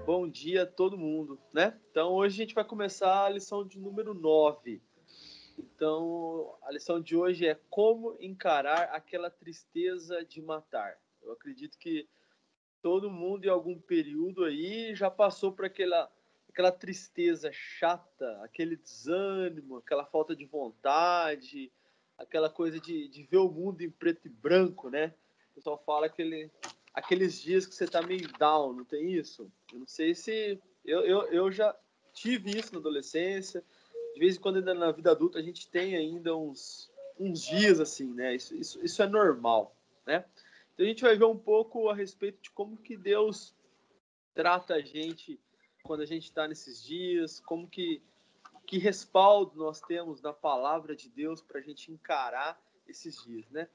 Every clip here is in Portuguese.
Bom dia a todo mundo, né? Então, hoje a gente vai começar a lição de número 9. Então, a lição de hoje é como encarar aquela tristeza de matar. Eu acredito que todo mundo, em algum período aí, já passou por aquela tristeza chata, aquele desânimo, aquela falta de vontade, aquela coisa de ver o mundo em preto e branco, né? O pessoal fala aqueles dias que você tá meio down, não tem isso? Eu não sei se... Eu já tive isso na adolescência. De vez em quando, ainda na vida adulta, a gente tem ainda uns dias assim, né? Isso é normal, né? Então a gente vai ver um pouco a respeito de como que Deus trata a gente quando a gente está nesses dias, como que respaldo nós temos na palavra de Deus para a gente encarar esses dias, né?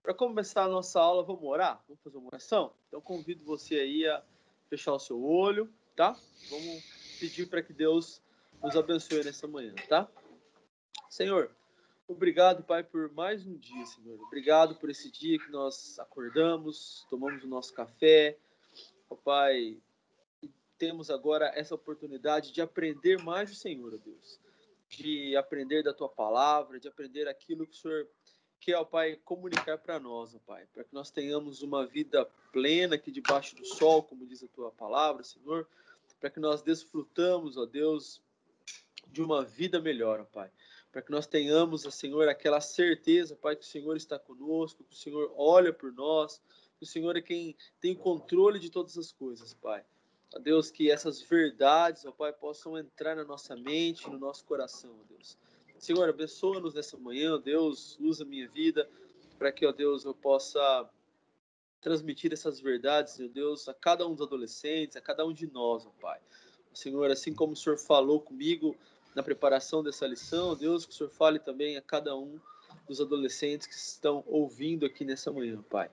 Para começar a nossa aula, vamos orar? Vamos fazer uma oração? Então convido você aí a fechar o seu olho, tá? Vamos pedir para que Deus nos abençoe nessa manhã, tá? Senhor, obrigado, Pai, por mais um dia, Senhor. Obrigado por esse dia que nós acordamos, tomamos o nosso café. Ó Pai, temos agora essa oportunidade de aprender mais do Senhor, ó Deus. De aprender da Tua palavra, de aprender aquilo que o Senhor quer, ó Pai, comunicar para nós, ó Pai. Para que nós tenhamos uma vida plena aqui debaixo do sol, como diz a Tua palavra, Senhor. Para que nós desfrutamos, ó Deus, de uma vida melhor, ó Pai. Para que nós tenhamos, ó Senhor, aquela certeza, Pai, que o Senhor está conosco, que o Senhor olha por nós, que o Senhor é quem tem controle de todas as coisas, Pai. Ó Deus, que essas verdades, ó Pai, possam entrar na nossa mente, no nosso coração, ó Deus. Senhor, abençoa-nos nessa manhã, ó Deus, usa a minha vida para que, ó Deus, eu possa transmitir essas verdades, ó Deus, a cada um dos adolescentes, a cada um de nós, ó Pai. Senhor, assim como o Senhor falou comigo na preparação dessa lição, Deus, que o Senhor fale também a cada um dos adolescentes que estão ouvindo aqui nessa manhã, Pai.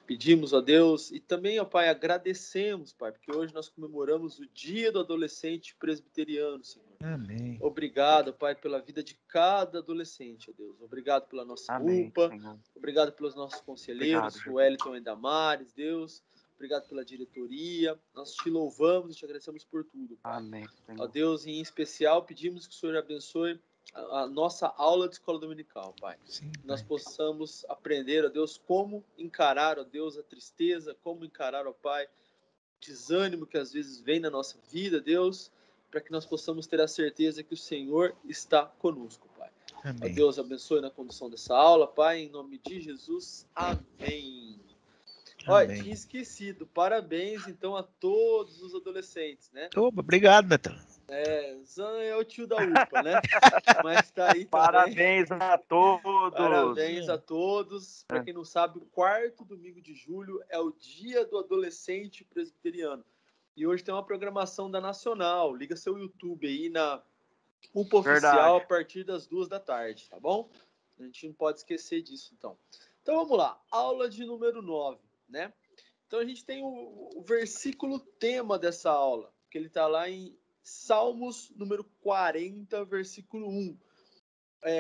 Pedimos, ó Deus, e também, ó Pai, agradecemos, Pai, porque hoje nós comemoramos o Dia do Adolescente Presbiteriano, Senhor. Amém. Obrigado, Pai, pela vida de cada adolescente, ó Deus. Obrigado pela nossa Amém, UPA, Senhor. obrigado pelos nossos conselheiros, Obrigado, o Wellington e Damares, Deus. Obrigado pela diretoria. Nós te louvamos e te agradecemos por tudo, Pai. Amém, Ó Senhor. Deus, em especial, pedimos que o Senhor abençoe a nossa aula de escola dominical, Pai. Sim, Que nós Pai. possamos aprender, ó Deus, como encarar, ó Deus, a tristeza, como encarar, ó Pai, o desânimo que às vezes vem na nossa vida, Deus, para que nós possamos ter a certeza que o Senhor está conosco, Pai. Ó Amém. Deus, abençoe na condução dessa aula, Pai, em nome de Jesus. Amém. Olha, Amém. tinha esquecido. Parabéns, então, a todos os adolescentes, né? Opa, obrigado, Netão. Zan é o tio da UPA, né? Mas tá aí também. Parabéns a todos. Parabéns a todos. Para quem não sabe, o quarto domingo de julho é o Dia do Adolescente Presbiteriano. E hoje tem uma programação da Nacional. Liga seu YouTube aí na UPA Oficial a partir das 14h, tá bom? A gente não pode esquecer disso, então. Então vamos lá. Aula de número 9, né? Então a gente tem o versículo tema dessa aula, que ele está lá em Salmos número 40, versículo 1.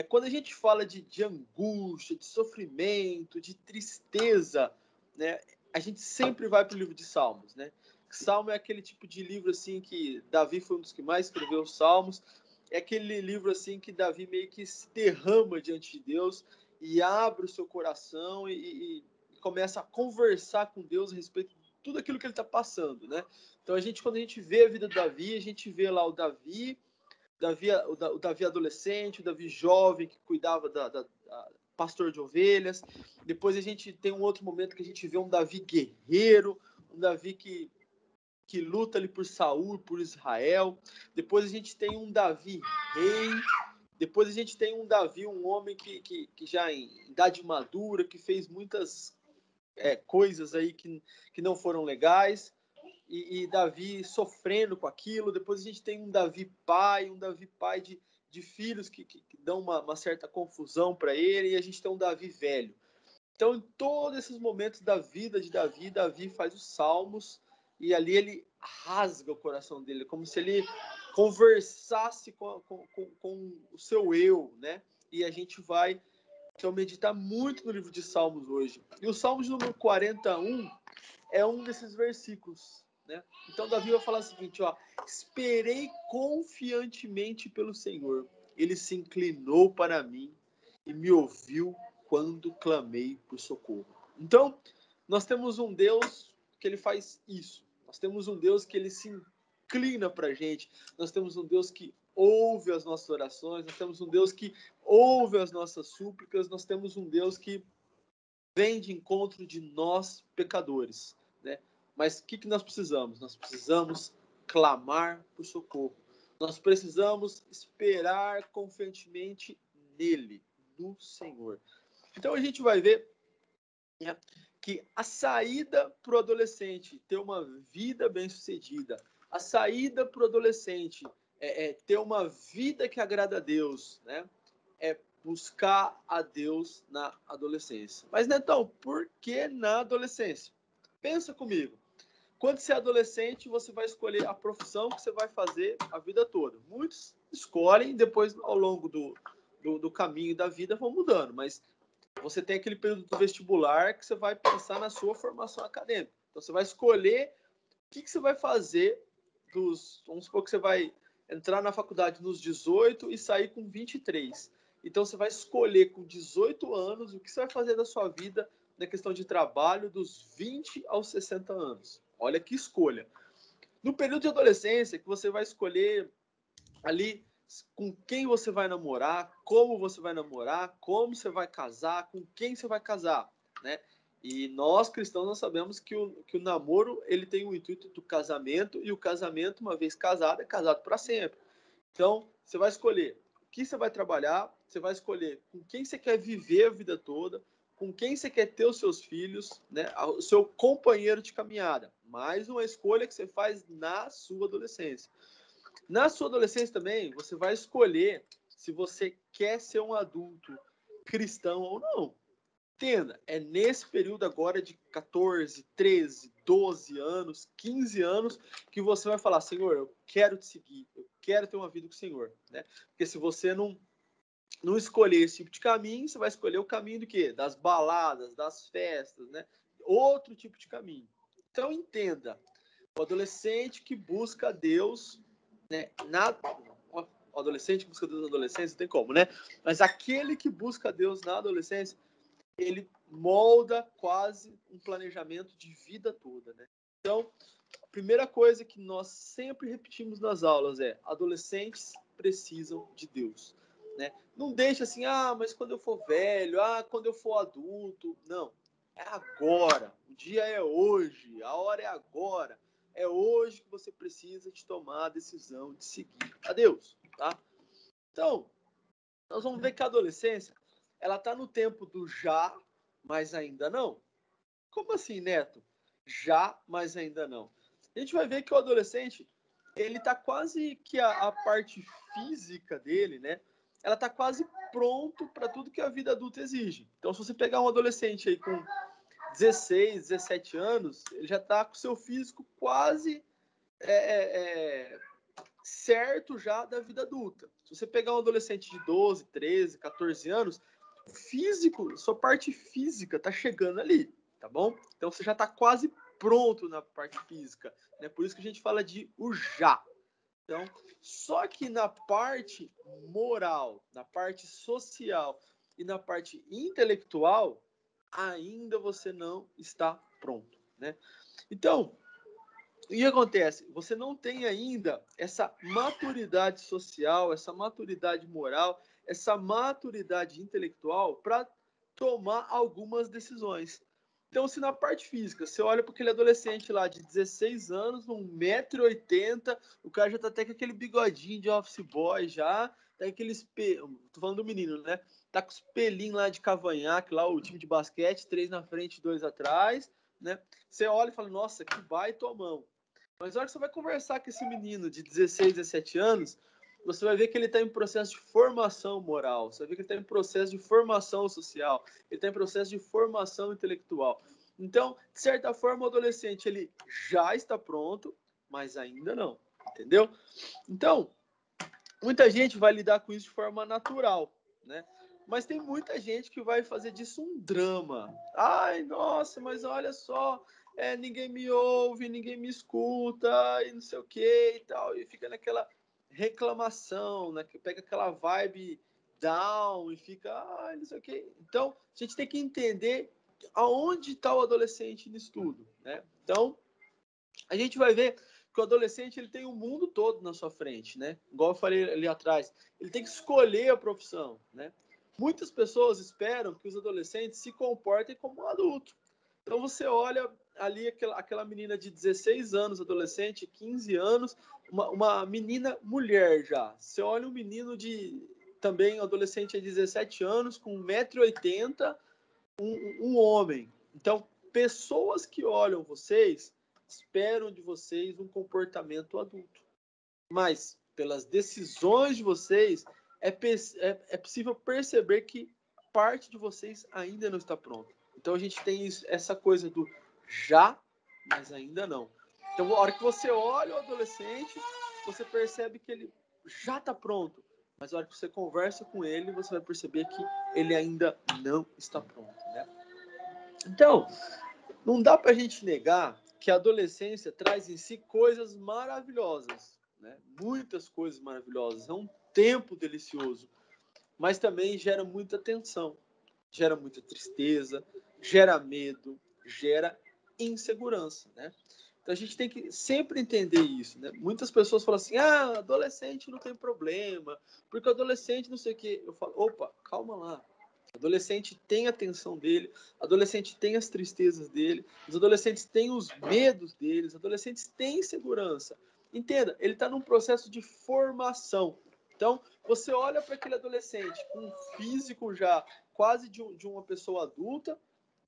Quando a gente fala de angústia, de sofrimento, de tristeza, né, a gente sempre vai para o livro de Salmos, né? Salmo é aquele tipo de livro assim que Davi foi um dos que mais escreveu os Salmos. É aquele livro assim que Davi meio que se derrama diante de Deus e abre o seu coração e começa a conversar com Deus a respeito de tudo aquilo que ele está passando, né? Então quando a gente vê a vida do Davi, a gente vê lá o Davi adolescente, o Davi jovem que cuidava da pastor de ovelhas. Depois a gente tem um outro momento que a gente vê um Davi guerreiro, um Davi que luta ali por Saul, por Israel. Depois a gente tem um Davi rei. Depois a gente tem um Davi, um homem que já em idade madura, que fez muitas coisas aí que não foram legais. E Davi sofrendo com aquilo. Depois a gente tem um Davi pai de filhos que dão uma certa confusão para ele, e a gente tem um Davi velho. Então, em todos esses momentos da vida de Davi, Davi faz os salmos, e ali ele rasga o coração dele, como se ele conversasse com o seu eu, né? E a gente vai que eu meditar muito no livro de Salmos hoje. E o Salmos número 41 é um desses versículos, né? Então Davi vai falar o seguinte, ó: esperei confiantemente pelo Senhor. Ele se inclinou para mim e me ouviu quando clamei por socorro. Então, nós temos um Deus que ele faz isso. Nós temos um Deus que ele se inclina para a gente. Nós temos um Deus que ouve as nossas orações. Nós temos um Deus que ouve as nossas súplicas. Nós temos um Deus que vem de encontro de nós, pecadores, né? Mas o que nós precisamos? Nós precisamos clamar por socorro. Nós precisamos esperar confiantemente nele, no Senhor. Então a gente vai ver, né, que a saída para o adolescente ter uma vida bem-sucedida, a saída para o adolescente ter uma vida que agrada a Deus, né, é buscar a Deus na adolescência. Mas, Netão, por que na adolescência? Pensa comigo. Quando você é adolescente, você vai escolher a profissão que você vai fazer a vida toda. Muitos escolhem, depois, ao longo do caminho da vida, vão mudando. Mas você tem aquele período do vestibular que você vai pensar na sua formação acadêmica. Então, você vai escolher o que você vai fazer vamos supor que você vai entrar na faculdade nos 18 e sair com 23. Então, você vai escolher com 18 anos o que você vai fazer da sua vida na questão de trabalho dos 20 aos 60 anos. Olha que escolha. No período de adolescência, que você vai escolher ali com quem você vai namorar, como você vai namorar, como você vai casar, com quem você vai casar, né? E nós, cristãos, nós sabemos que o namoro, ele tem o intuito do casamento, e o casamento, uma vez casado, é casado para sempre. Então, você vai escolher o que você vai trabalhar, você vai escolher com quem você quer viver a vida toda, com quem você quer ter os seus filhos, né? O seu companheiro de caminhada. Mais uma escolha que você faz na sua adolescência. Na sua adolescência também, você vai escolher se você quer ser um adulto cristão ou não. Entenda, é nesse período agora de 14, 13, 12 anos, 15 anos, que você vai falar, Senhor, eu quero te seguir, eu quero ter uma vida com o Senhor, né? Porque se você não escolher esse tipo de caminho, você vai escolher o caminho do quê? Das baladas, das festas, né? Outro tipo de caminho. Então, entenda, o adolescente que busca Deus, né? O adolescente que busca Deus na adolescência, não tem como, né? Mas aquele que busca Deus na adolescência, ele molda quase um planejamento de vida toda, né? Então, a primeira coisa que nós sempre repetimos nas aulas é: adolescentes precisam de Deus, né? Não deixa assim, mas quando eu for velho, quando eu for adulto. Não, é agora. O dia é hoje, a hora é agora. É hoje que você precisa de tomar a decisão de seguir a Deus, tá? Então, nós vamos ver que a adolescência, ela está no tempo do já, mas ainda não. Como assim, Neto? Já, mas ainda não. A gente vai ver que o adolescente, ele está quase que a parte física dele, né? Ela está quase pronto para tudo que a vida adulta exige. Então, se você pegar um adolescente aí com 16, 17 anos, ele já está com o seu físico quase certo já da vida adulta. Se você pegar um adolescente de 12, 13, 14 anos, físico, sua parte física tá chegando ali, tá bom? Então você já tá quase pronto na parte física, né? Por isso que a gente fala de o já. Então, só que na parte moral, na parte social e na parte intelectual, ainda você não está pronto, né? Então, o que acontece? Você não tem ainda essa maturidade social, essa maturidade moral, essa maturidade intelectual para tomar algumas decisões. Então, se na parte física você olha para aquele adolescente lá de 16 anos, 1,80 m, o cara já tá até com aquele bigodinho de office boy já, tá aquele espelho, tô falando do menino, né? Tá com os pelinhos lá de cavanhaque, lá o time de basquete, 3 na frente, 2 atrás, né? Você olha e fala, nossa, que baita mão. Mas na hora que você vai conversar com esse menino de 16, 17 anos, você vai ver que ele está em processo de formação moral, você vai ver que ele está em processo de formação social, ele está em processo de formação intelectual. Então, de certa forma, o adolescente ele já está pronto, mas ainda não, entendeu? Então, muita gente vai lidar com isso de forma natural, né? Mas tem muita gente que vai fazer disso um drama. Ai, nossa, mas olha só, ninguém me ouve, ninguém me escuta, e não sei o que e tal. E fica naquela reclamação, né? Que pega aquela vibe down e fica, ai, não sei o que. Então, a gente tem que entender aonde está o adolescente nisso tudo, né? Então, a gente vai ver que o adolescente ele tem o mundo todo na sua frente, né? Igual eu falei ali atrás, ele tem que escolher a profissão, né? Muitas pessoas esperam que os adolescentes se comportem como um adulto. Então você olha ali aquela menina de 16 anos, adolescente, 15 anos, uma menina mulher já. Você olha um menino de também adolescente de 17 anos, com 1,80 m, um homem. Então, pessoas que olham vocês esperam de vocês um comportamento adulto. Mas, pelas decisões de vocês, é possível perceber que parte de vocês ainda não está pronta. Então, a gente tem essa coisa do já, mas ainda não. Então, a hora que você olha o adolescente, você percebe que ele já está pronto. Mas a hora que você conversa com ele, você vai perceber que ele ainda não está pronto, né? Então, não dá para a gente negar que a adolescência traz em si coisas maravilhosas, né? Muitas coisas maravilhosas. É um tempo delicioso, mas também gera muita tensão, gera muita tristeza, gera medo, gera insegurança, né? Então a gente tem que sempre entender isso, né? Muitas pessoas falam assim, adolescente não tem problema, porque adolescente não sei o quê. Eu falo, opa, calma lá. Adolescente tem a tensão dele, adolescente tem as tristezas dele, os adolescentes têm os medos deles, adolescentes têm insegurança. Entenda, ele está num processo de formação. Então, você olha para aquele adolescente com um físico já quase de uma pessoa adulta,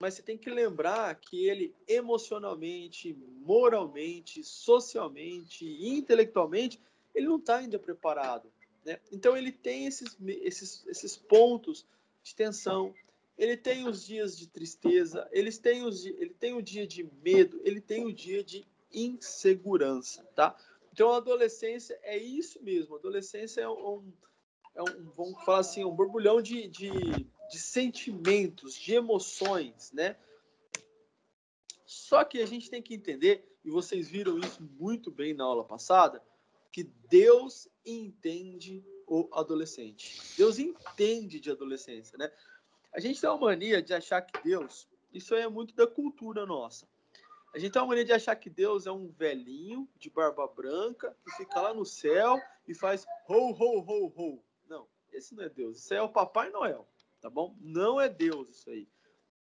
mas você tem que lembrar que ele emocionalmente, moralmente, socialmente e intelectualmente, ele não está ainda preparado, né? Então, ele tem esses pontos de tensão, ele tem os dias de tristeza, ele tem o dia de medo, ele tem o dia de insegurança, tá? Então a adolescência é isso mesmo, a adolescência vamos falar assim, um borbulhão de sentimentos, de emoções, né? Só que a gente tem que entender, e vocês viram isso muito bem na aula passada, que Deus entende o adolescente. Deus entende de adolescência, né? A gente tem uma mania de achar que Deus, isso aí é muito da cultura nossa. A gente tem uma mania de achar que Deus é um velhinho de barba branca que fica lá no céu e faz ho, ho, ho, ho. Não, esse não é Deus. Isso aí é o Papai Noel, tá bom? Não é Deus isso aí.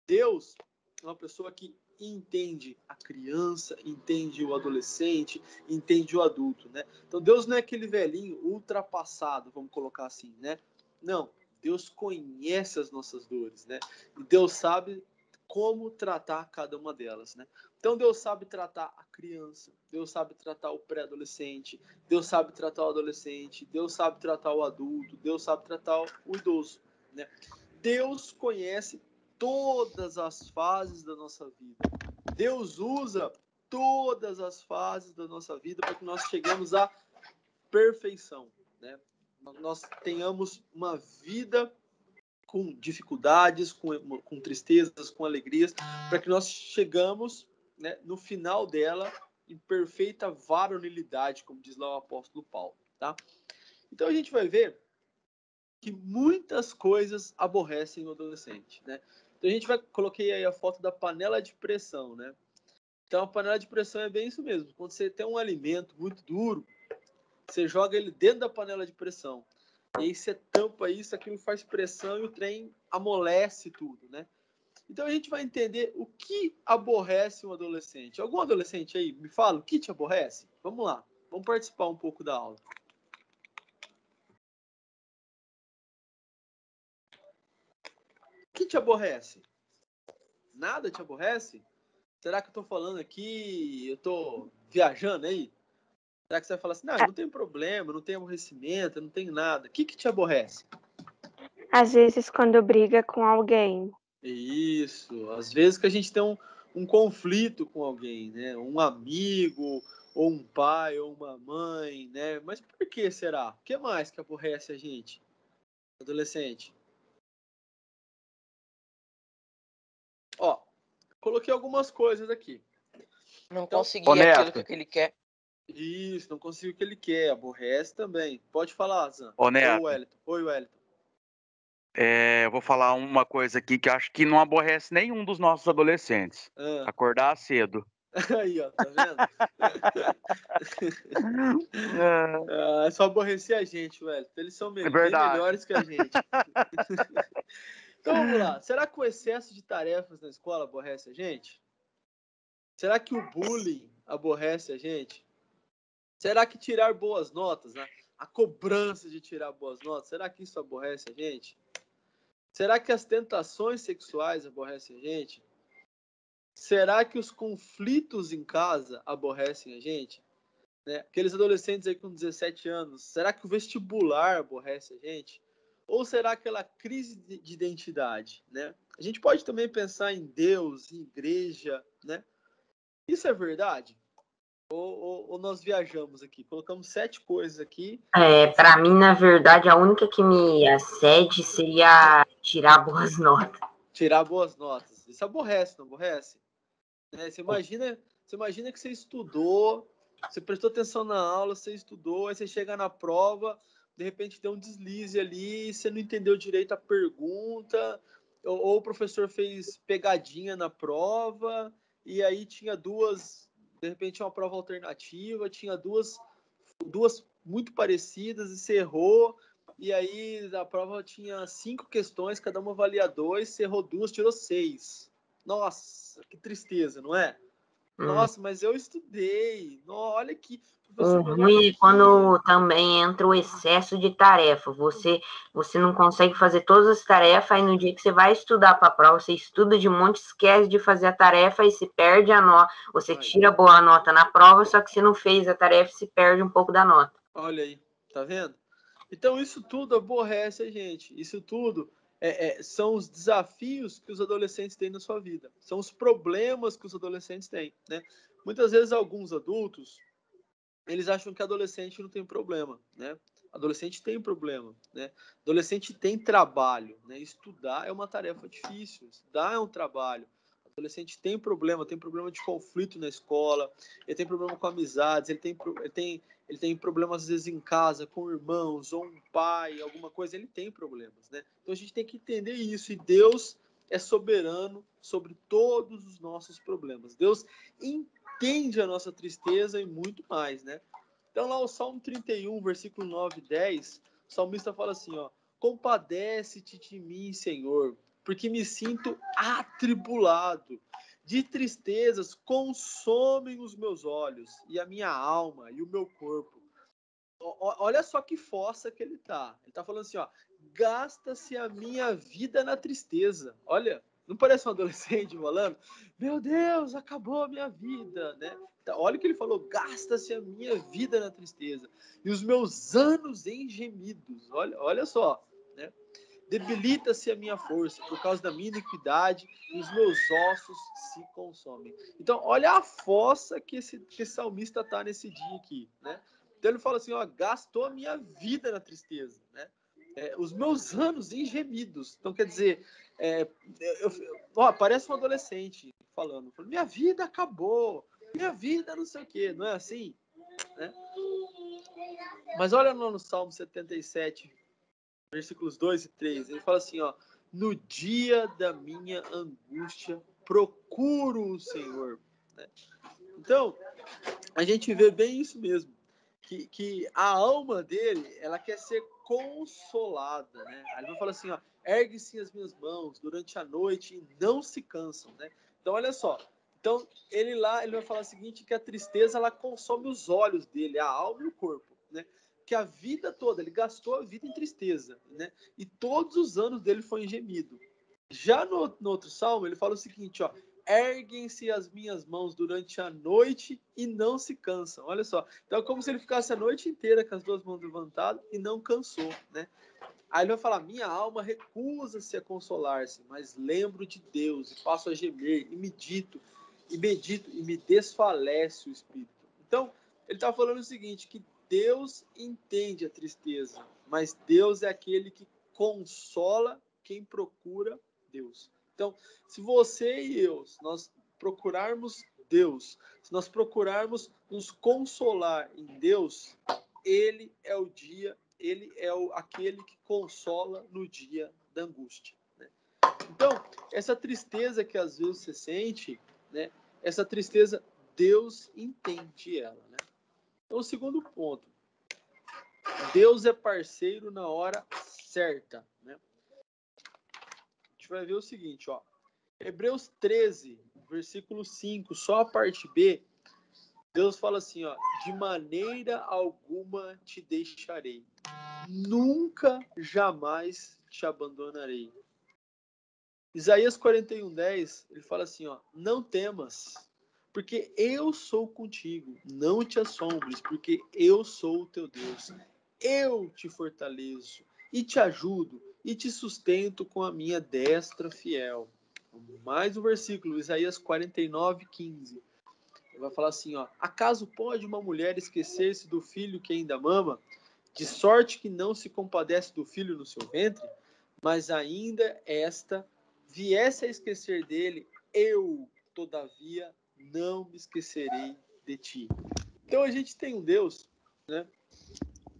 Deus é uma pessoa que entende a criança, entende o adolescente, entende o adulto, né? Então Deus não é aquele velhinho ultrapassado, vamos colocar assim, né? Não, Deus conhece as nossas dores, né? E Deus sabe como tratar cada uma delas, né? Então Deus sabe tratar a criança, Deus sabe tratar o pré-adolescente, Deus sabe tratar o adolescente, Deus sabe tratar o adulto, Deus sabe tratar o idoso, né? Deus conhece todas as fases da nossa vida. Deus usa todas as fases da nossa vida para que nós cheguemos à perfeição, né? Nós tenhamos uma vida com dificuldades, com tristezas, com alegrias, para que nós chegamos, né, no final dela em perfeita varonilidade, como diz lá o apóstolo Paulo, tá? Então a gente vai ver que muitas coisas aborrecem o adolescente, né? Então a gente coloquei aí a foto da panela de pressão, né? Então a panela de pressão é bem isso mesmo. Quando você tem um alimento muito duro, você joga ele dentro da panela de pressão. E aí você tampa isso, aquilo faz pressão e o trem amolece tudo, né? Então a gente vai entender o que aborrece um adolescente. Algum adolescente aí me fala o que te aborrece? Vamos lá, vamos participar um pouco da aula. O que te aborrece? Nada te aborrece? Será que eu tô falando aqui, eu tô viajando aí? Será que você vai falar assim, não, não tem problema, não tem aborrecimento, não tem nada. O que te aborrece? Às vezes, quando briga com alguém. Isso, às vezes que a gente tem um conflito com alguém, né? Um amigo, ou um pai, ou uma mãe, né? Mas por que será? O que mais que aborrece a gente, adolescente? Ó, coloquei algumas coisas aqui. Não Então, conseguir honesto. aquilo que ele quer. Isso, não consigo o que ele quer, aborrece também. Pode falar, Zan. Ô, Ou Neto, Wellington. Oi, Wellington. eu vou falar uma coisa aqui que eu acho que não aborrece nenhum dos nossos adolescentes. Ah, Acordar cedo. aí, ó, tá vendo? É É só aborrecer a gente, Wellington. Eles são bem verdade. melhores que a gente. Então vamos lá. Será que o excesso de tarefas na escola aborrece a gente? Será que o bullying aborrece a gente? Será que tirar boas notas, né? A cobrança de tirar boas notas, será que isso aborrece a gente? Será que as tentações sexuais aborrecem a gente? Será que os conflitos em casa aborrecem a gente? Né? Aqueles adolescentes aí com 17 anos, será que o vestibular aborrece a gente? Ou será aquela crise de identidade, né? A gente pode também pensar em Deus, em igreja, né? Isso é verdade? Ou nós viajamos aqui? Colocamos 7 coisas aqui. Para mim, na verdade, a única que me acede seria tirar boas notas. Tirar boas notas. Isso aborrece, não aborrece? Né? Você imagina que você estudou, você prestou atenção na aula, você estudou, aí você chega na prova, de repente tem um deslize ali, você não entendeu direito a pergunta, ou o professor fez pegadinha na prova, e aí tinha duas, de repente uma prova alternativa, tinha duas muito parecidas e você errou, e aí a prova tinha 5 questões, cada uma valia 2, você errou 2, tirou 6. Nossa, que tristeza, não é? Nossa, mas eu estudei. Olha que O professor me olhou ruim é aqui. quando também entra o excesso de tarefa. Você não consegue fazer todas as tarefas, aí no dia que você vai estudar para a prova, você estuda de monte, esquece de fazer a tarefa e se perde a nota. Você tira boa nota na prova, só que você não fez a tarefa e se perde um pouco da nota. Olha aí, tá vendo? Então isso tudo aborrece a gente. Isso tudo são os desafios que os adolescentes têm na sua vida. São os problemas que os adolescentes têm, né? Muitas vezes alguns adultos, eles acham que adolescente não tem problema, né? Adolescente tem problema, né? Adolescente tem trabalho, né? Estudar é uma tarefa difícil, estudar é um trabalho. Adolescente tem problema de conflito na escola, ele tem problema com amizades, ele tem problemas às vezes em casa, com irmãos, ou um pai, alguma coisa, ele tem problemas, né? Então a gente tem que entender isso, e Deus é soberano sobre todos os nossos problemas. Deus entende a nossa tristeza e muito mais, né? Então lá o Salmo 31, versículo 9 e 10, o salmista fala assim, ó: compadece-te de mim, Senhor, porque me sinto atribulado. De tristezas consomem os meus olhos, e a minha alma, e o meu corpo. Olha só que fossa que ele tá. Ele tá falando assim, ó: gasta-se a minha vida na tristeza. Olha, não parece um adolescente falando: meu Deus, acabou a minha vida, né? Olha o que ele falou: gasta-se a minha vida na tristeza e os meus anos em gemidos. Olha só, né? Debilita-se a minha força por causa da minha iniquidade e os meus ossos se consomem. Então, olha a fossa que esse salmista tá nesse dia aqui, né? Então ele fala assim, ó: gastou a minha vida na tristeza, né? Os meus anos em gemidos. Então, quer dizer, parece um adolescente falando, minha vida acabou, minha vida não sei o quê, não é assim? Né? Mas olha no Salmo 77, versículos 2 e 3, ele fala assim, ó: no dia da minha angústia, procuro o Senhor. Né? Então, a gente vê bem isso mesmo, que a alma dele, ela quer ser consolada, né? Aí ele vai falar assim, ó: ergue-se as minhas mãos durante a noite e não se cansam, né? Então, olha só. Então, ele vai falar o seguinte, que a tristeza, ela consome os olhos dele, a alma e o corpo, né? Que a vida toda, ele gastou a vida em tristeza, né? E todos os anos dele foi em gemido. Já no outro salmo, ele fala o seguinte, ó: erguem-se as minhas mãos durante a noite e não se cansam. Olha só. Então é como se ele ficasse a noite inteira com as duas mãos levantadas e não cansou, né? Aí ele vai falar: minha alma recusa-se a consolar-se, mas lembro de Deus e passo a gemer e medito e me desfalece o espírito. Então, ele está falando o seguinte, que Deus entende a tristeza, mas Deus é aquele que consola quem procura Deus. Então, se você e eu, se nós procurarmos Deus, se nós procurarmos nos consolar em Deus, Ele é o dia, Ele é aquele que consola no dia da angústia, né? Então, essa tristeza que às vezes você sente, né? Essa tristeza, Deus entende ela, né? Então, o segundo ponto, Deus é parceiro na hora certa, né? A gente vai ver o seguinte, ó. Hebreus 13, versículo 5, só a parte B, Deus fala assim, ó, de maneira alguma te deixarei, nunca, jamais te abandonarei. Isaías 41:10, ele fala assim, ó, não temas, porque eu sou contigo, não te assombres, porque eu sou o teu Deus. Eu te fortaleço e te ajudo e te sustento com a minha destra fiel. Mais um versículo, Isaías 49:15. Ele vai falar assim, ó, acaso pode uma mulher esquecer-se do filho que ainda mama, de sorte que não se compadece do filho no seu ventre? Mas ainda esta viesse a esquecer dele, eu, todavia, não me esquecerei de ti. Então a gente tem um Deus, né?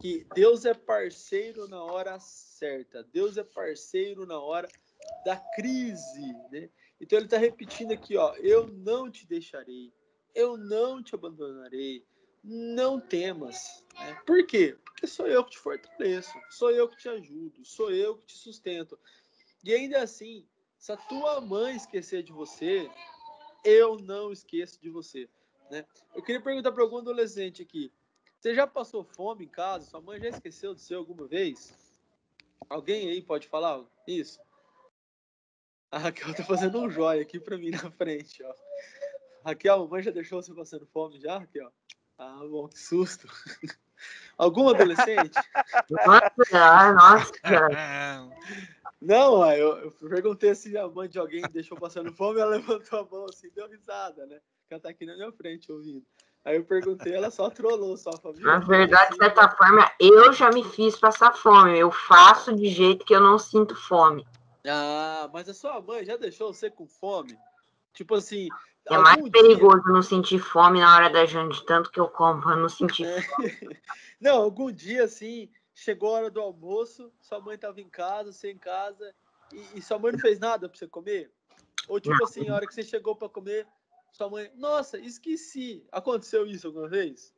Que Deus é parceiro na hora certa. Deus é parceiro na hora da crise, né? Então ele está repetindo aqui, ó, eu não te deixarei, eu não te abandonarei, não temas, né? Por quê? Porque sou eu que te fortaleço, sou eu que te ajudo, sou eu que te sustento. E ainda assim, se a tua mãe esquecer de você, eu não esqueço de você, né? Eu queria perguntar para algum adolescente aqui, você já passou fome em casa? Sua mãe já esqueceu de você alguma vez? Alguém aí pode falar isso? A Raquel tá fazendo um joia aqui para mim na frente, ó. Raquel, a mamãe já deixou você passando fome já, Raquel? Ah, bom, que susto. Algum adolescente? Nossa. Não, eu perguntei se a mãe de alguém deixou passando fome, ela levantou a mão assim, deu risada, né? Ela tá aqui na minha frente ouvindo. Aí eu perguntei, ela só trollou, só falou, Na viu? verdade, de Assim, certa forma, eu já me fiz passar fome. Eu faço de jeito que eu não sinto fome. Ah, mas a sua mãe já deixou você com fome? Tipo assim, É mais algum dia... perigoso não sentir fome na hora da janta, de tanto que eu como, eu não sentir fome. Não, algum dia, assim, chegou a hora do almoço, sua mãe tava em casa, você em casa, e sua mãe não fez nada pra você comer? Ou tipo Não. assim, a hora que você chegou pra comer, sua mãe, nossa, esqueci. Aconteceu isso alguma vez?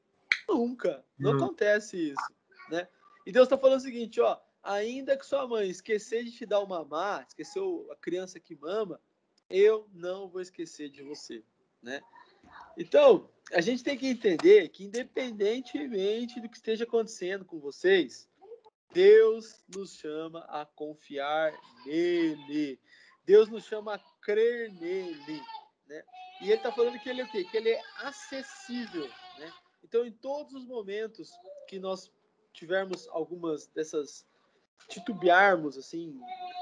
Nunca. Não acontece isso, né? E Deus tá falando o seguinte, ó, ainda que sua mãe esquecer de te dar o mamar, esqueceu a criança que mama, eu não vou esquecer de você, né? Então, a gente tem que entender que, independentemente do que esteja acontecendo com vocês, Deus nos chama a confiar nele. Deus nos chama a crer nele, né? E ele está falando que ele é o quê? Que ele é acessível, né? Então, em todos os momentos que nós tivermos algumas dessas, titubearmos, assim,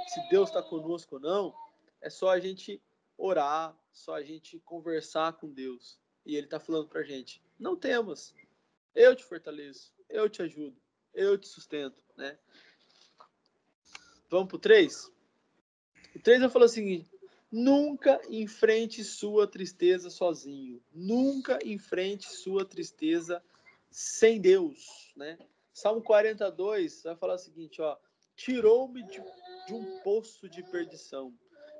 se Deus está conosco ou não, é só a gente orar, só a gente conversar com Deus. E ele está falando para a gente, não temas, eu te fortaleço, eu te ajudo, eu te sustento, né? Vamos pro 3? O 3 eu falo assim, nunca enfrente sua tristeza sozinho. Nunca enfrente sua tristeza sem Deus, né? Salmo 42 vai falar o seguinte, ó, tirou-me de um poço de perdição,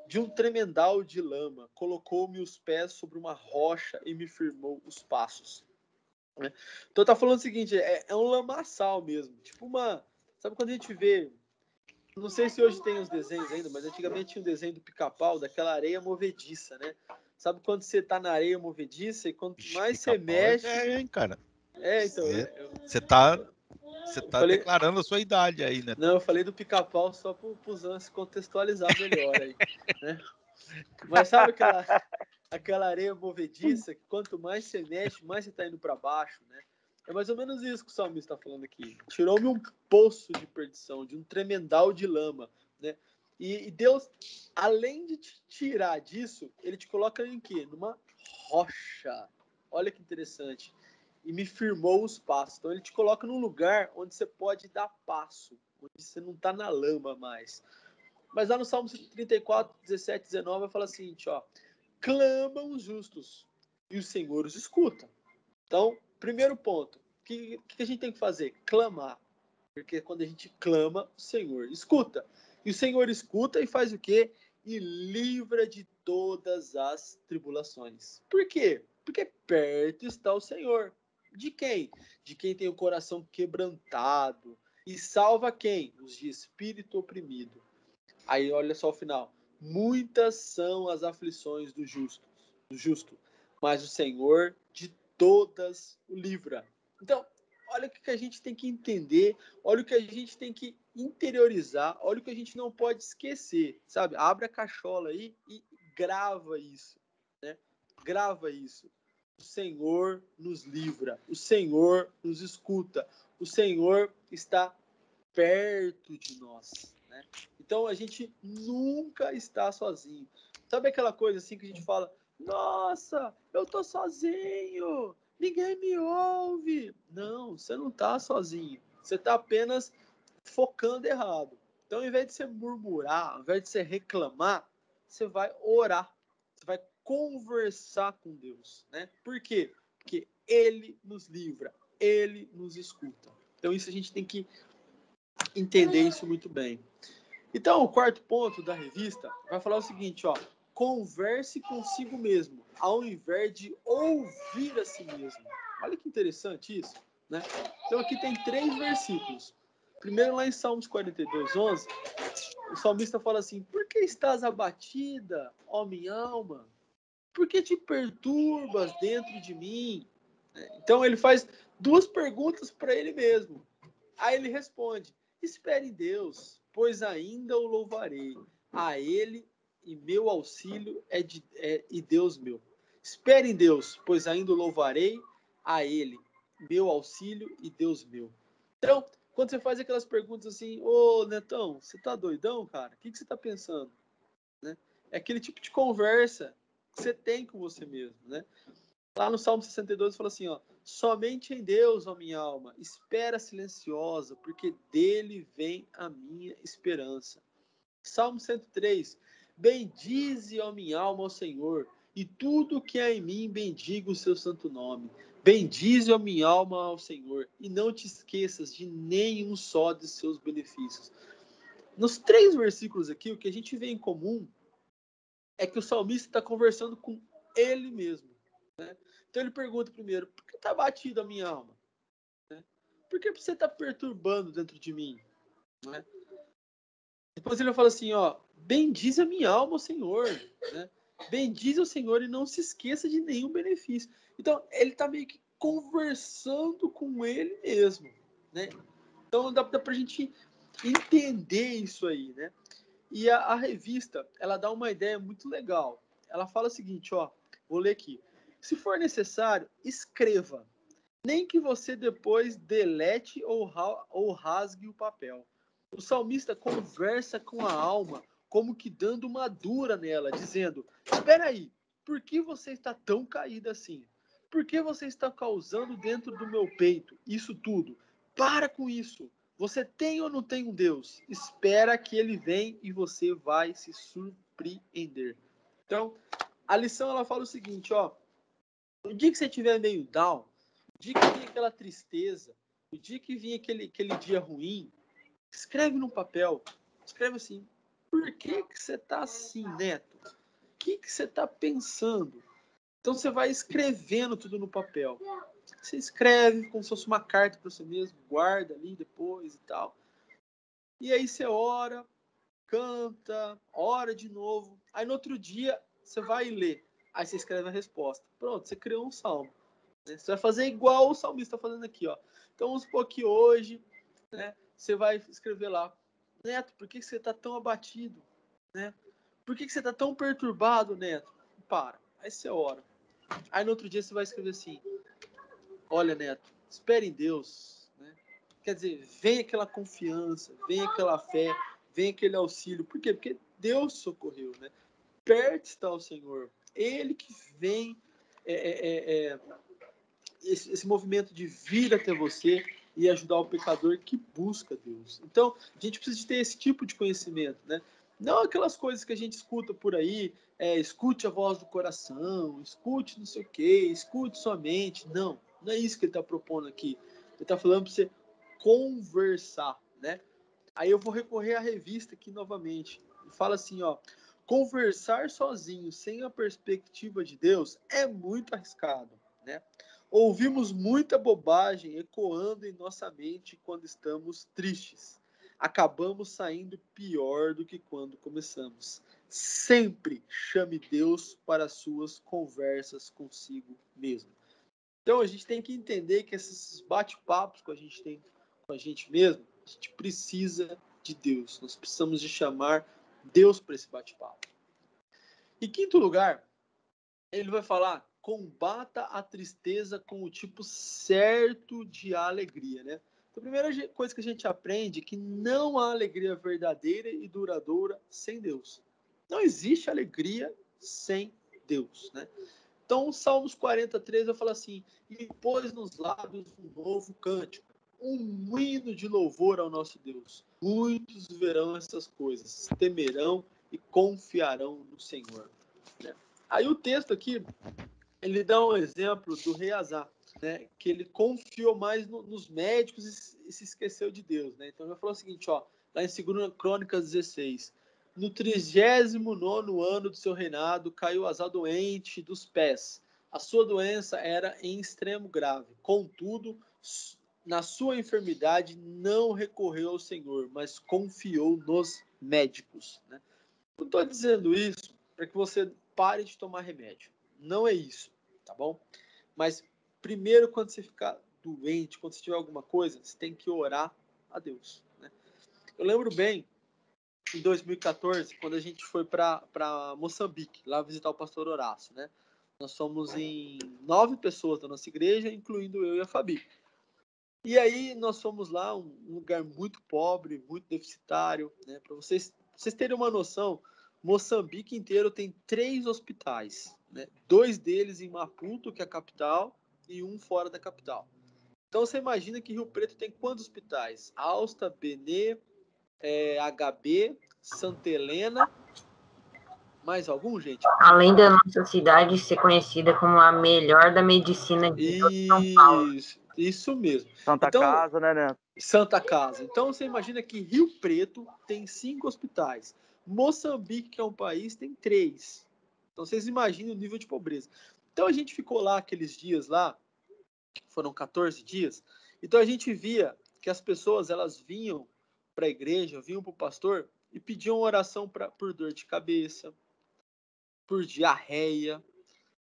de um tremendal de lama, colocou-me os pés sobre uma rocha e me firmou os passos. Né? Então tá falando o seguinte, é um lamaçal mesmo, tipo uma... Sabe quando a gente vê... Não sei se hoje tem os desenhos ainda, mas antigamente tinha um desenho do Pica-Pau, daquela areia movediça, né? Sabe quando você tá na areia movediça e quanto mais você mexe... hein, cara? Então... Você tá falei... declarando a sua idade aí, né? Não, eu falei do Pica-Pau só para os anos se contextualizar melhor aí, né? Mas sabe aquela areia movediça que quanto mais você mexe, mais você tá indo para baixo, né? É mais ou menos isso que o salmista está falando aqui. Tirou-me um poço de perdição, de um tremendal de lama, né? E Deus, além de te tirar disso, ele te coloca em quê? Numa rocha. Olha que interessante. E me firmou os passos. Então ele te coloca num lugar onde você pode dar passo, onde você não está na lama mais. Mas lá no Salmo 34, 17, 19, vai falar o seguinte, ó. Clamam os justos e o Senhor os escuta. Então, primeiro ponto, o que a gente tem que fazer? Clamar. Porque quando a gente clama, o Senhor escuta. E o Senhor escuta e faz o quê? E livra de todas as tribulações. Por quê? Porque perto está o Senhor. De quem? De quem tem o coração quebrantado. E salva quem? Os de espírito oprimido. Aí olha só o final. Muitas são as aflições do justo, mas o Senhor de todas o livra. Então, olha o que a gente tem que entender, olha o que a gente tem que interiorizar, olha o que a gente não pode esquecer, sabe? Abre a cachola aí e grava isso, né? Grava isso. O Senhor nos livra, o Senhor nos escuta, o Senhor está perto de nós, né? Então a gente nunca está sozinho. Sabe aquela coisa assim que a gente fala: nossa, eu tô sozinho, ninguém me ouve. Não, você não tá sozinho. Você tá apenas focando errado. Então, ao invés de você murmurar, ao invés de você reclamar, você vai orar. Você vai conversar com Deus, né? Por quê? Porque Ele nos livra, Ele nos escuta. Então, isso a gente tem que entender isso muito bem. Então, o quarto ponto da revista vai falar o seguinte, ó. Converse consigo mesmo, ao invés de ouvir a si mesmo. Olha que interessante isso, né? Então, aqui tem 3 versículos. Primeiro, lá em Salmos 42, 11, o salmista fala assim: por que estás abatida, ó minha alma? Por que te perturbas dentro de mim? Então, ele faz 2 perguntas para ele mesmo. Aí ele responde: espere em Deus, pois ainda o louvarei. A Ele e meu auxílio e Deus meu. Espere em Deus, pois ainda o louvarei. A Ele, meu auxílio e Deus meu. Então, quando você faz aquelas perguntas assim: ô Netão, você tá doidão, cara? O que você tá pensando? Né? É aquele tipo de conversa que você tem com você mesmo, né? Lá no Salmo 62 fala assim, ó: somente em Deus, ó minha alma, espera silenciosa, porque dele vem a minha esperança. Salmo 103: bendize, ó minha alma, ao Senhor, e tudo que há em mim bendiga o seu santo nome. Bendize, ó minha alma, ao Senhor, e não te esqueças de nenhum só de seus benefícios. Nos 3 versículos aqui, o que a gente vê em comum é que o salmista está conversando com ele mesmo, né? Então ele pergunta primeiro: por que está batido a minha alma? Né? Por que você está perturbando dentro de mim? Né? Depois ele fala assim, ó: bendize a minha alma, o Senhor. Né? Bendize o Senhor e não se esqueça de nenhum benefício. Então ele está meio que conversando com ele mesmo, né? Então dá para a gente entender isso aí, né? E a revista, ela dá uma ideia muito legal. Ela fala o seguinte, ó, vou ler aqui: se for necessário, escreva, nem que você depois delete ou rasgue o papel. O salmista conversa com a alma, como que dando uma dura nela, dizendo: espera aí, por que você está tão caída assim? Por que você está causando dentro do meu peito isso tudo? Para com isso. Você tem ou não tem um Deus? Espera que ele venha e você vai se surpreender. Então, a lição ela fala o seguinte, ó: no dia que você estiver meio down, o dia que vinha aquela tristeza, o dia que vinha aquele dia ruim, escreve no papel, escreve assim: por que você tá assim, Neto? O que você tá pensando? Então você vai escrevendo tudo no papel. Você escreve como se fosse uma carta para você mesmo, guarda ali depois e tal. E aí você ora, canta, ora de novo. Aí no outro dia você vai ler. Aí você escreve a resposta. Pronto, você criou um salmo. Né? Você vai fazer igual o salmista está fazendo aqui, ó. Então vamos supor que hoje, né, você vai escrever lá: Neto, por que você está tão abatido? Né? Por que você está tão perturbado, Neto? Para. Aí você ora. Aí no outro dia você vai escrever assim: olha, Neto, espere em Deus. Né? Quer dizer, vem aquela confiança, vem aquela fé, vem aquele auxílio. Por quê? Porque Deus socorreu, né? Perto está o Senhor. Ele que vem esse movimento de vir até você e ajudar o pecador que busca Deus. Então, a gente precisa de ter esse tipo de conhecimento, né? Não aquelas coisas que a gente escuta por aí, escute a voz do coração, escute não sei o quê, escute sua mente. Não é isso que ele está propondo aqui. Ele está falando para você conversar, né? Aí eu vou recorrer à revista aqui novamente. Ele fala assim, ó, conversar sozinho, sem a perspectiva de Deus, é muito arriscado, né? Ouvimos muita bobagem ecoando em nossa mente quando estamos tristes. Acabamos saindo pior do que quando começamos. Sempre chame Deus para suas conversas consigo mesmo. Então a gente tem que entender que esses bate-papos que a gente tem com a gente mesmo, a gente precisa de Deus. Nós precisamos de chamar Deus para esse bate-papo. Em quinto lugar, ele vai falar: combata a tristeza com o tipo certo de alegria, né? Então, a primeira coisa que a gente aprende é que não há alegria verdadeira e duradoura sem Deus. Não existe alegria sem Deus, né? Então, Salmos 43 vai falar assim: e pôs nos lábios um novo cântico, um hino de louvor ao nosso Deus. Muitos verão essas coisas, temerão e confiarão no Senhor. Né? Aí o texto aqui, ele dá um exemplo do rei Azar, né? Que ele confiou mais nos médicos e se esqueceu de Deus. Né? Então, ele falou o seguinte, ó, lá em 2 Crônicas 16... No 39º ano do seu reinado, caiu Azar doente dos pés. A sua doença era em extremo grave. Contudo, na sua enfermidade, não recorreu ao Senhor, mas confiou nos médicos. Né? Não estou dizendo isso para que você pare de tomar remédio. Não é isso, tá bom? Mas, primeiro, quando você ficar doente, quando você tiver alguma coisa, você tem que orar a Deus. Né? Eu lembro bem, em 2014, quando a gente foi para Moçambique, lá visitar o pastor Horácio, né? Nós somos em 9 pessoas da nossa igreja, incluindo eu e a Fabi. E aí nós fomos lá, um lugar muito pobre, muito deficitário, né? Para vocês terem uma noção, Moçambique inteiro tem 3 hospitais, né? 2 deles em Maputo, que é a capital, e um fora da capital. Então você imagina que Rio Preto tem quantos hospitais? Alsta, Benê, HB, Santa Helena, mais algum, gente? Além da nossa cidade ser conhecida como a melhor da medicina de São Paulo. Isso mesmo. Santa Então, Casa, né, Neto? Santa Casa. Então você imagina que Rio Preto tem 5 hospitais. Moçambique, que é um país, tem 3. Então vocês imaginem o nível de pobreza. Então a gente ficou lá aqueles dias lá, foram 14 dias. Então a gente via que as pessoas, elas vinham para a igreja, vinham para o pastor e pediam oração por dor de cabeça, por diarreia.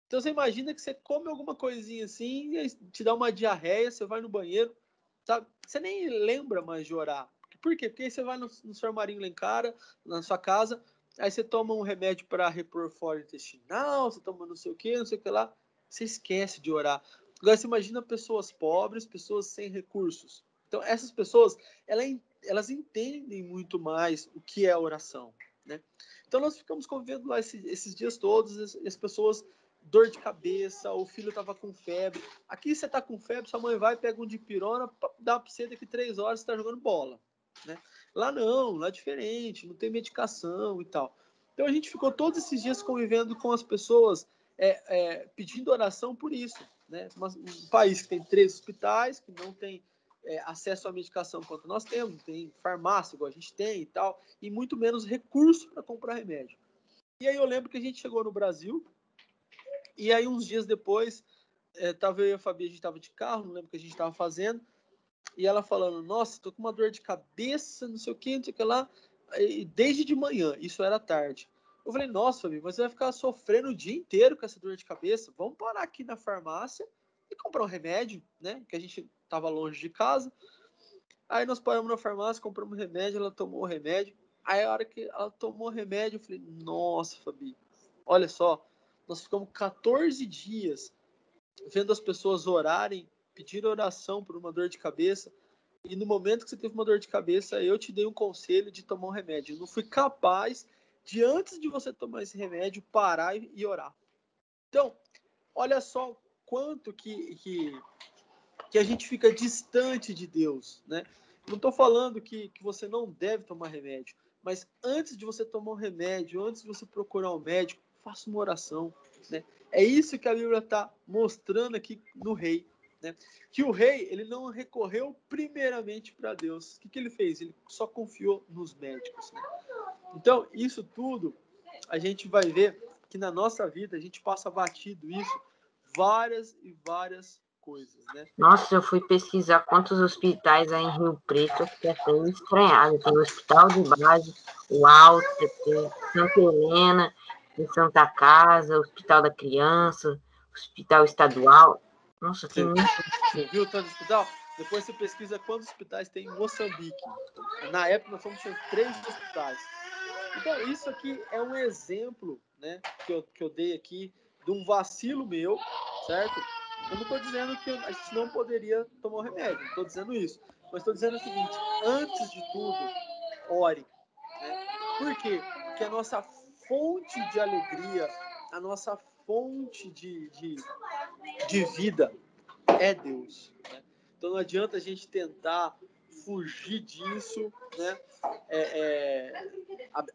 Então você imagina que você come alguma coisinha assim, e te dá uma diarreia, você vai no banheiro, sabe? Você nem lembra mais de orar. Por quê? Porque aí você vai no seu armarinho lá em cara, na sua casa, aí você toma um remédio para repor flora intestinal, você toma não sei o que lá, você esquece de orar. Agora você imagina pessoas pobres, pessoas sem recursos. Então essas pessoas, elas entendem muito mais o que é oração, né? Então nós ficamos convivendo lá esses dias todos, as pessoas, dor de cabeça, o filho estava com febre. Aqui você está com febre, sua mãe vai, pega um dipirona, dá para você, daqui 3 horas você está jogando bola. Né? Lá não, lá é diferente, não tem medicação e tal. Então a gente ficou todos esses dias convivendo com as pessoas, pedindo oração por isso. Né? Um país que tem 3 hospitais, que não tem acesso à medicação quanto nós temos, tem farmácia igual a gente tem e tal, e muito menos recurso para comprar remédio. E aí eu lembro que a gente chegou no Brasil, e aí uns dias depois, tava eu e a Fabi, a gente estava de carro, não lembro o que a gente estava fazendo, e ela falando, nossa, tô com uma dor de cabeça, não sei o que lá, e desde de manhã, isso era tarde. Eu falei, nossa, Fabi, mas você vai ficar sofrendo o dia inteiro com essa dor de cabeça? Vamos parar aqui na farmácia e comprar um remédio, né? Que a gente tava longe de casa. Aí nós paramos na farmácia, compramos remédio, ela tomou o remédio. Aí a hora que ela tomou o remédio, eu falei, nossa, Fabi, olha só, nós ficamos 14 dias vendo as pessoas orarem, pedir oração por uma dor de cabeça, e no momento que você teve uma dor de cabeça, eu te dei um conselho de tomar um remédio. Eu não fui capaz de, antes de você tomar esse remédio, parar e orar. Então, olha só quanto que a gente fica distante de Deus, né? Não estou falando que você não deve tomar remédio, Mas antes de você tomar um remédio, antes de você procurar um médico, faça uma oração, né? É isso que a Bíblia está mostrando aqui no rei, né? Que o rei, ele não recorreu primeiramente para Deus. O que ele fez? Ele só confiou nos médicos, né? Então, isso tudo, a gente vai ver que na nossa vida, a gente passa batido isso, várias e várias coisas, né? Nossa, eu fui pesquisar quantos hospitais há em Rio Preto, eu fiquei até estranhada. Tem o Hospital de Base, o Alta, tem Santa Helena, tem Santa Casa, Hospital da Criança, Hospital Estadual. Nossa, tem muito. Você viu o tanto de hospital? Depois você pesquisa quantos hospitais tem em Moçambique. Na época, nós fomos ter 3 hospitais. Então, isso aqui é um exemplo, né, que eu dei aqui de um vacilo meu, certo? Eu não estou dizendo que a gente não poderia tomar o remédio, não estou dizendo isso. Mas estou dizendo o seguinte, antes de tudo, ore. Né? Por quê? Porque a nossa fonte de alegria, a nossa fonte de vida é Deus. Né? Então não adianta a gente tentar fugir disso, né?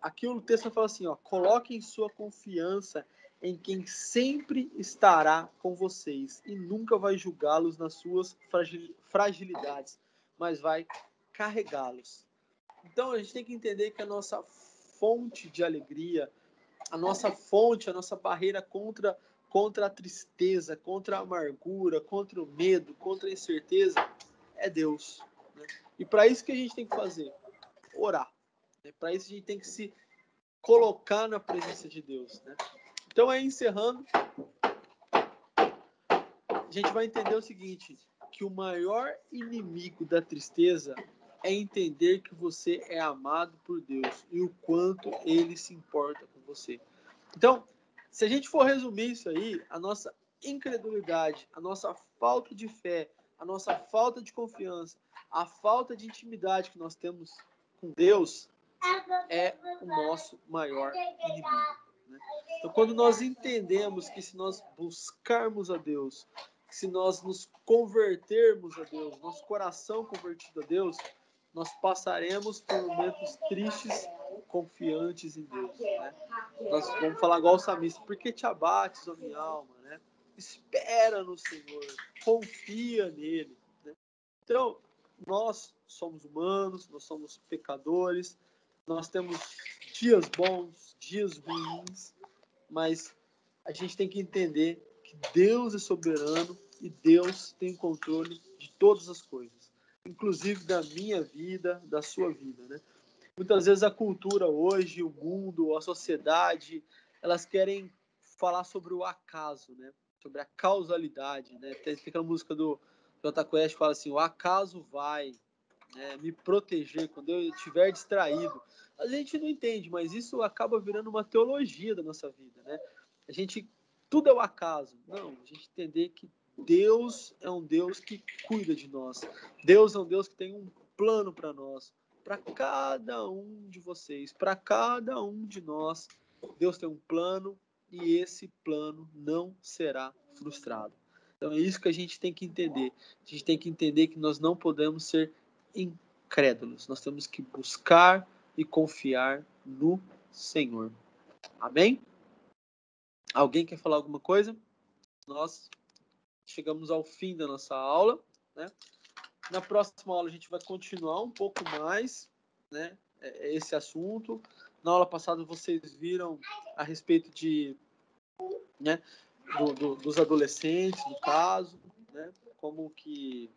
Aqui o texto fala assim, ó, coloquem sua confiança em quem sempre estará com vocês e nunca vai julgá-los nas suas fragilidades, mas vai carregá-los. Então a gente tem que entender que a nossa fonte de alegria, a nossa fonte, a nossa barreira contra a tristeza, contra a amargura, contra o medo, contra a incerteza, é Deus. Né? E para isso que a gente tem que fazer? Orar. Né? Para isso a gente tem que se colocar na presença de Deus. Né? Então, aí encerrando, a gente vai entender o seguinte, que o maior inimigo da tristeza é entender que você é amado por Deus e o quanto Ele se importa com você. Então, se a gente for resumir isso aí, a nossa incredulidade, a nossa falta de fé, a nossa falta de confiança, a falta de intimidade que nós temos com Deus é o nosso maior inimigo. Né? Então, quando nós entendemos que se nós buscarmos a Deus, se nós nos convertermos a Deus, nosso coração convertido a Deus, nós passaremos por momentos tristes, confiantes em Deus. Né? Nós vamos falar igual o salmista, por que te abates, ó minha alma? Né? Espera no Senhor, confia nele. Né? Então, nós somos humanos, nós somos pecadores, nós temos dias bons, dias ruins, mas a gente tem que entender que Deus é soberano e Deus tem controle de todas as coisas, inclusive da minha vida, da sua vida, né? Muitas vezes a cultura hoje, o mundo, a sociedade, elas querem falar sobre o acaso, né? Sobre a causalidade, né? Tem aquela música do Jota Quest que fala assim, o acaso vai, né, me proteger quando eu estiver distraído. A gente não entende, mas isso acaba virando uma teologia da nossa vida, né? A gente, tudo é o acaso. Não, a gente entender que Deus é um Deus que cuida de nós. Deus é um Deus que tem um plano para nós, para cada um de vocês, para cada um de nós. Deus tem um plano e esse plano não será frustrado. Então é isso que a gente tem que entender. A gente tem que entender que nós não podemos ser incrédulos. Nós temos que buscar e confiar no Senhor. Amém? Alguém quer falar alguma coisa? Nós chegamos ao fim da nossa aula, né? Na próxima aula a gente vai continuar um pouco mais, né, esse assunto. Na aula passada vocês viram a respeito de, né, dos adolescentes, no caso, né, como que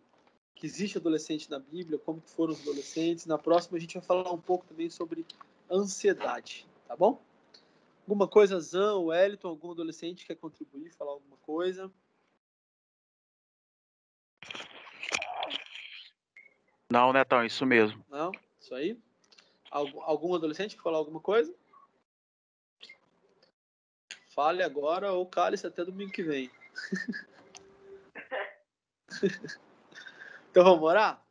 existe adolescente na Bíblia, como que foram os adolescentes. Na próxima a gente vai falar um pouco também sobre ansiedade, tá bom? Alguma coisa, Zan, Wellington, algum adolescente quer contribuir, falar alguma coisa? Não, Netão, isso mesmo. Não? Isso aí? Algum adolescente quer falar alguma coisa? Fale agora ou cale-se até domingo que vem. Então vamos orar?